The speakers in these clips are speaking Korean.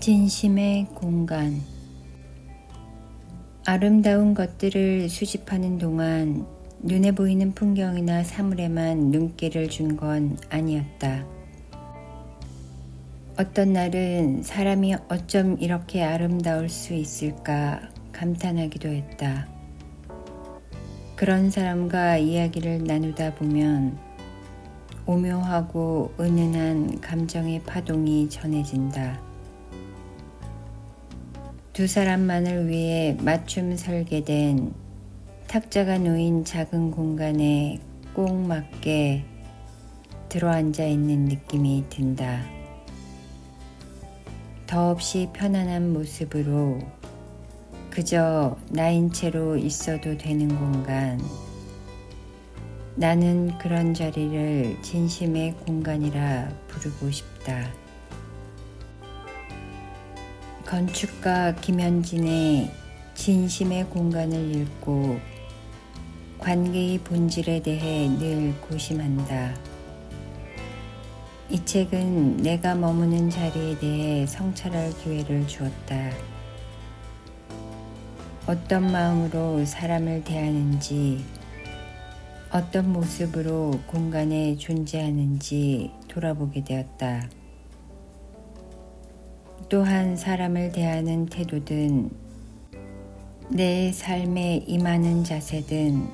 진심의 공간. 아름다운 것들을 수집하는 동안 눈에 보이는 풍경이나 사물에만 눈길을 준 건 아니었다. 어떤 날은 사람이 어쩜 이렇게 아름다울 수 있을까 감탄하기도 했다. 그런 사람과 이야기를 나누다 보면 오묘하고 은은한 감정의 파동이 전해진다. 두 사람만을 위해 맞춤 설계된 탁자가 놓인 작은 공간에 꼭 맞게 들어앉아 있는 느낌이 든다. 더없이 편안한 모습으로 그저 나인 채로 있어도 되는 공간. 나는 그런 자리를 진심의 공간이라 부르고 싶다. 건축가 김현진의 진심의 공간을 읽고 관계의 본질에 대해 늘 고심한다. 이 책은 내가 머무는 자리에 대해 성찰할 기회를 주었다. 어떤 마음으로 사람을 대하는지, 어떤 모습으로 공간에 존재하는지 돌아보게 되었다. 또한 사람을 대하는 태도든 내 삶에 임하는 자세든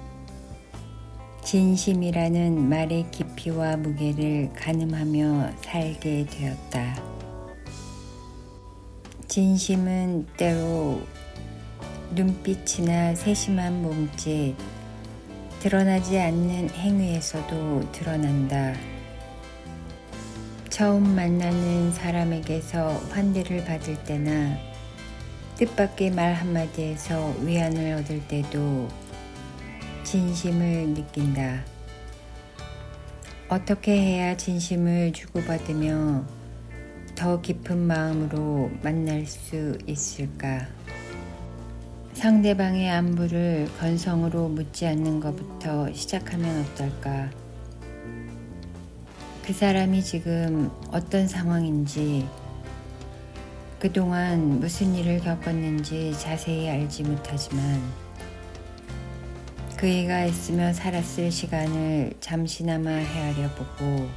진심이라는 말의 깊이와 무게를 가늠하며 살게 되었다. 진심은 때로 눈빛이나 세심한 몸짓, 드러나지 않는 행위에서도 드러난다. 처음 만나는 사람에게서 환대를 받을 때나 뜻밖의 말 한마디에서 위안을 얻을 때도 진심을 느낀다. 어떻게 해야 진심을 주고받으며 더 깊은 마음으로 만날 수 있을까? 상대방의 안부를 건성으로 묻지 않는 것부터 시작하면 어떨까? 그 사람이 지금 어떤 상황인지, 그동안 무슨 일을 겪었는지 자세히 알지 못하지만 그이가 있으며 살았을 시간을 잠시나마 헤아려 보고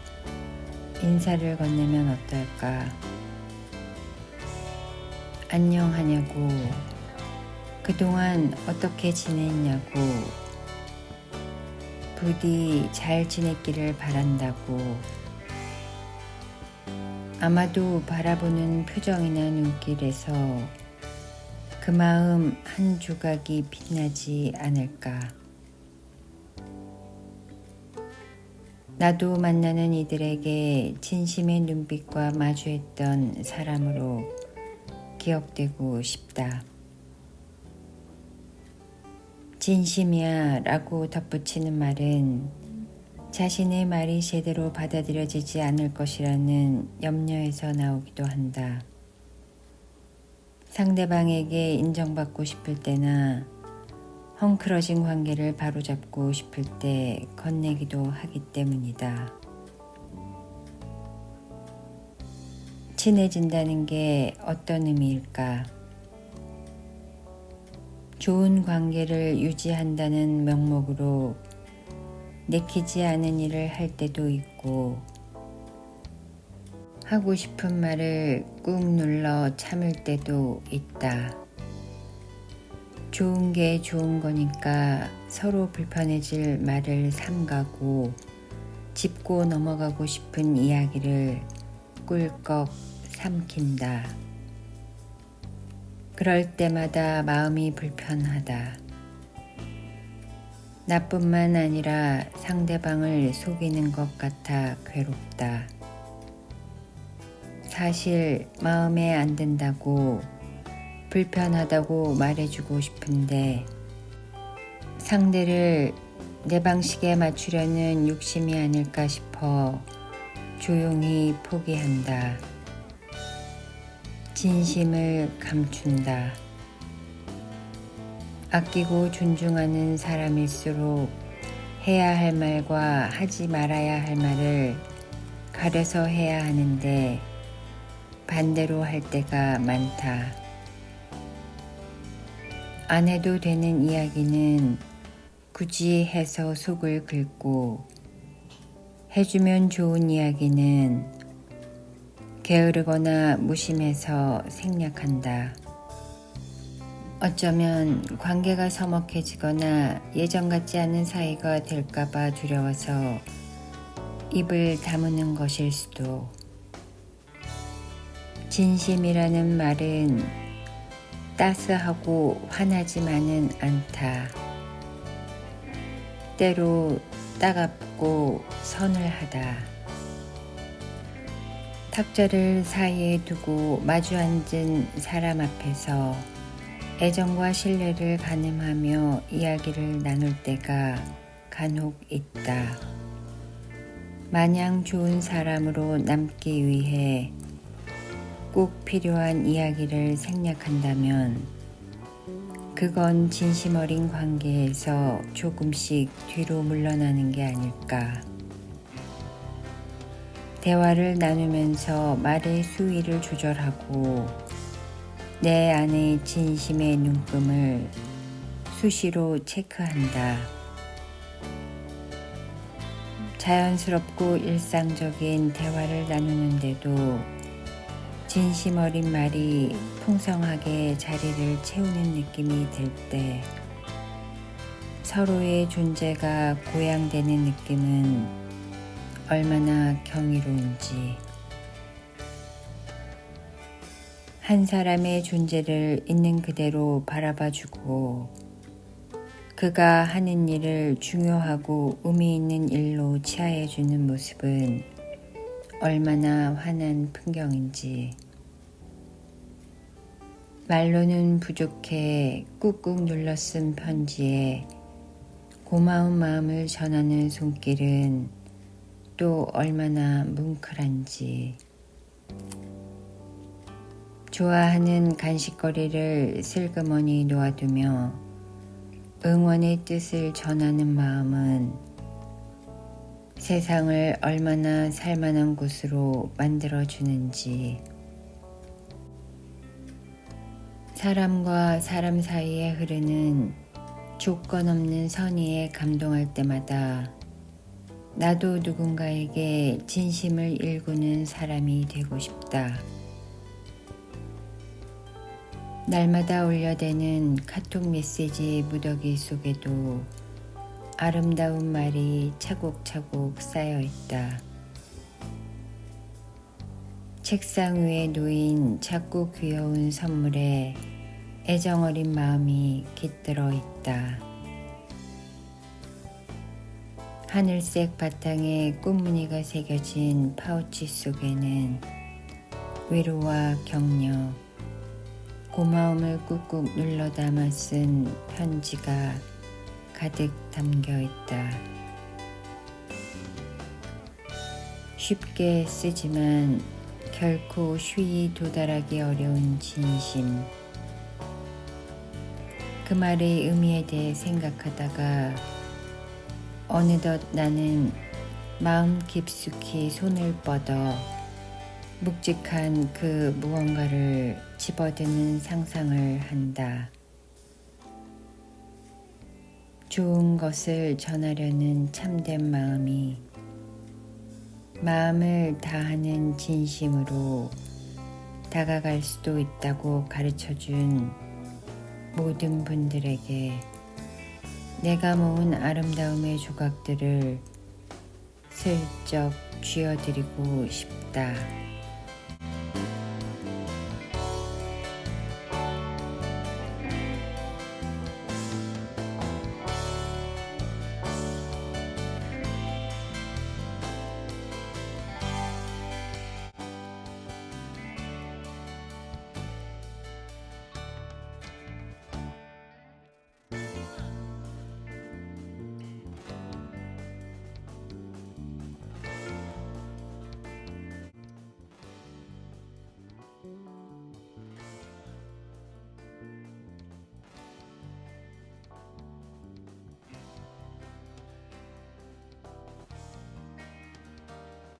인사를 건네면 어떨까? 안녕하냐고, 그동안 어떻게 지냈냐고, 부디 잘 지냈기를 바란다고. 아마도 바라보는 표정이나 눈길에서 그 마음 한 조각이 빛나지 않을까. 나도 만나는 이들에게 진심의 눈빛과 마주했던 사람으로 기억되고 싶다. 진심이야 라고 덧붙이는 말은 자신의 말이 제대로 받아들여지지 않을 것이라는 염려에서 나오기도 한다. 상대방에게 인정받고 싶을 때나 헝클어진 관계를 바로잡고 싶을 때 건네기도 하기 때문이다. 친해진다는 게 어떤 의미일까? 좋은 관계를 유지한다는 명목으로 내키지 않은 일을 할 때도 있고, 하고 싶은 말을 꾹 눌러 참을 때도 있다. 좋은 게 좋은 거니까 서로 불편해질 말을 삼가고 짚고 넘어가고 싶은 이야기를 꿀꺽 삼킨다. 그럴 때마다 마음이 불편하다. 나뿐만 아니라 상대방을 속이는 것 같아 괴롭다. 사실 마음에 안 든다고, 불편하다고 말해주고 싶은데 상대를 내 방식에 맞추려는 욕심이 아닐까 싶어 조용히 포기한다. 진심을 감춘다. 아끼고 존중하는 사람일수록 해야 할 말과 하지 말아야 할 말을 가려서 해야 하는데 반대로 할 때가 많다. 안 해도 되는 이야기는 굳이 해서 속을 긁고, 해주면 좋은 이야기는 게으르거나 무심해서 생략한다. 어쩌면 관계가 서먹해지거나 예전 같지 않은 사이가 될까봐 두려워서 입을 다무는 것일 수도. 진심이라는 말은 따스하고 화나지만은 않다. 때로 따갑고 서늘하다. 탁자를 사이에 두고 마주 앉은 사람 앞에서 애정과 신뢰를 가늠하며 이야기를 나눌 때가 간혹 있다. 마냥 좋은 사람으로 남기 위해 꼭 필요한 이야기를 생략한다면 그건 진심 어린 관계에서 조금씩 뒤로 물러나는 게 아닐까. 대화를 나누면서 말의 수위를 조절하고 내 안의 진심의 눈금을 수시로 체크한다. 자연스럽고 일상적인 대화를 나누는데도 진심 어린 말이 풍성하게 자리를 채우는 느낌이 들 때 서로의 존재가 고양되는 느낌은 얼마나 경이로운지. 한 사람의 존재를 있는 그대로 바라봐주고 그가 하는 일을 중요하고 의미 있는 일로 치하해주는 모습은 얼마나 환한 풍경인지. 말로는 부족해 꾹꾹 눌러 쓴 편지에 고마운 마음을 전하는 손길은 또 얼마나 뭉클한지. 좋아하는 간식거리를 슬그머니 놓아두며 응원의 뜻을 전하는 마음은 세상을 얼마나 살만한 곳으로 만들어주는지. 사람과 사람 사이에 흐르는 조건 없는 선의에 감동할 때마다 나도 누군가에게 진심을 일구는 사람이 되고 싶다. 날마다 올려대는 카톡 메시지 무더기 속에도 아름다운 말이 차곡차곡 쌓여 있다. 책상 위에 놓인 작고 귀여운 선물에 애정 어린 마음이 깃들어 있다. 하늘색 바탕에 꽃무늬가 새겨진 파우치 속에는 위로와 격려, 고마움을 꾹꾹 눌러 담아 쓴 편지가 가득 담겨 있다. 쉽게 쓰지만 결코 쉬이 도달하기 어려운 진심. 그 말의 의미에 대해 생각하다가 어느덧 나는 마음 깊숙이 손을 뻗어 묵직한 그 무언가를 집어드는 상상을 한다. 좋은 것을 전하려는 참된 마음이 마음을 다하는 진심으로 다가갈 수도 있다고 가르쳐준 모든 분들에게 내가 모은 아름다움의 조각들을 슬쩍 쥐어드리고 싶다.